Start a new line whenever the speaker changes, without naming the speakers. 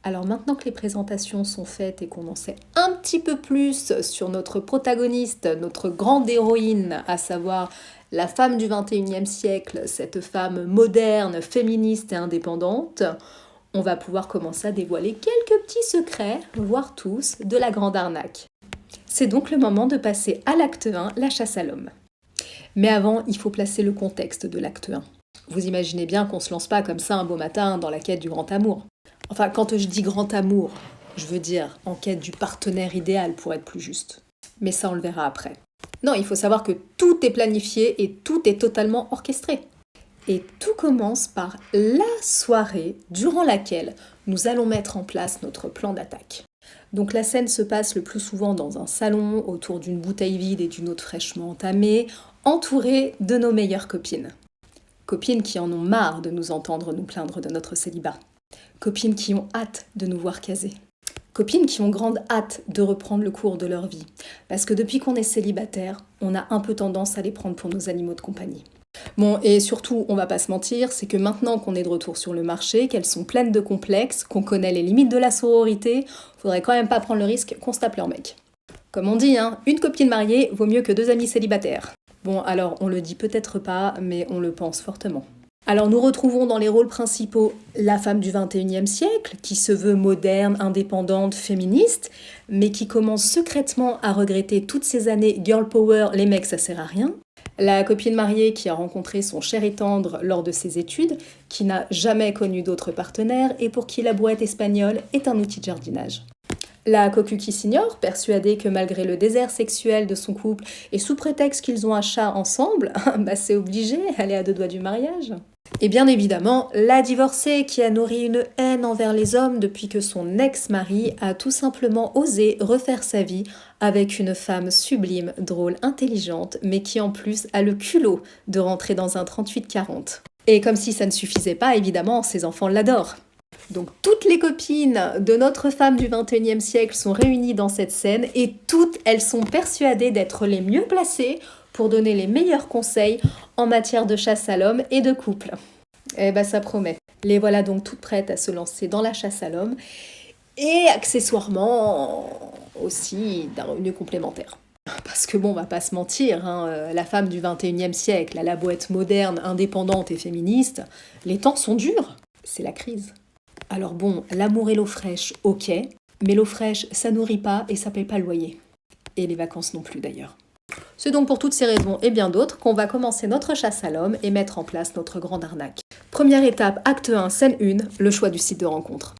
Alors maintenant que les présentations sont faites et qu'on en sait un petit peu plus sur notre protagoniste, notre grande héroïne, à savoir la femme du 21e siècle, cette femme moderne, féministe et indépendante, on va pouvoir commencer à dévoiler quelques petits secrets, voire tous, de la grande arnaque. C'est donc le moment de passer à l'acte 1, la chasse à l'homme. Mais avant, il faut placer le contexte de l'acte 1. Vous imaginez bien qu'on ne se lance pas comme ça un beau matin dans la quête du grand amour. Enfin, quand je dis grand amour, je veux dire en quête du partenaire idéal pour être plus juste. Mais ça, on le verra après. Non, il faut savoir que tout est planifié et tout est totalement orchestré. Et tout commence par la soirée durant laquelle nous allons mettre en place notre plan d'attaque. Donc la scène se passe le plus souvent dans un salon, autour d'une bouteille vide et d'une autre fraîchement entamée, entourée de nos meilleures copines. Copines qui en ont marre de nous entendre nous plaindre de notre célibat. Copines qui ont hâte de nous voir caser. Copines qui ont grande hâte de reprendre le cours de leur vie. Parce que depuis qu'on est célibataire, on a un peu tendance à les prendre pour nos animaux de compagnie. Bon, et surtout, on va pas se mentir, c'est que maintenant qu'on est de retour sur le marché, qu'elles sont pleines de complexes, qu'on connaît les limites de la sororité, faudrait quand même pas prendre le risque qu'on se tape leur mec. Comme on dit, une copine mariée vaut mieux que 2 amis célibataires. Bon, alors on le dit peut-être pas, mais on le pense fortement. Alors nous retrouvons dans les rôles principaux la femme du 21e siècle, qui se veut moderne, indépendante, féministe, mais qui commence secrètement à regretter toutes ces années girl power, les mecs ça sert à rien. La copine mariée qui a rencontré son cher et tendre lors de ses études, qui n'a jamais connu d'autres partenaires et pour qui la brouette espagnole est un outil de jardinage. La cocu qui s'ignore, persuadée que malgré le désert sexuel de son couple et sous prétexte qu'ils ont un chat ensemble, c'est obligé, elle est à 2 doigts du mariage. Et bien évidemment, la divorcée qui a nourri une haine envers les hommes depuis que son ex-mari a tout simplement osé refaire sa vie avec une femme sublime, drôle, intelligente, mais qui en plus a le culot de rentrer dans un 38-40. Et comme si ça ne suffisait pas, évidemment, ses enfants l'adorent. Donc toutes les copines de notre femme du 21e siècle sont réunies dans cette scène et toutes elles sont persuadées d'être les mieux placées pour donner les meilleurs conseils en matière de chasse à l'homme et de couple. Eh ben ça promet. Les voilà donc toutes prêtes à se lancer dans la chasse à l'homme et accessoirement aussi d'un revenu complémentaire. Parce que bon, on va pas se mentir, la femme du 21e siècle, à la boîte moderne, indépendante et féministe, les temps sont durs, c'est la crise. Alors bon, l'amour et l'eau fraîche, ok, mais l'eau fraîche, ça nourrit pas et ça paye pas le loyer. Et les vacances non plus d'ailleurs. C'est donc pour toutes ces raisons et bien d'autres qu'on va commencer notre chasse à l'homme et mettre en place notre grande arnaque. Première étape, acte 1, scène 1, le choix du site de rencontre.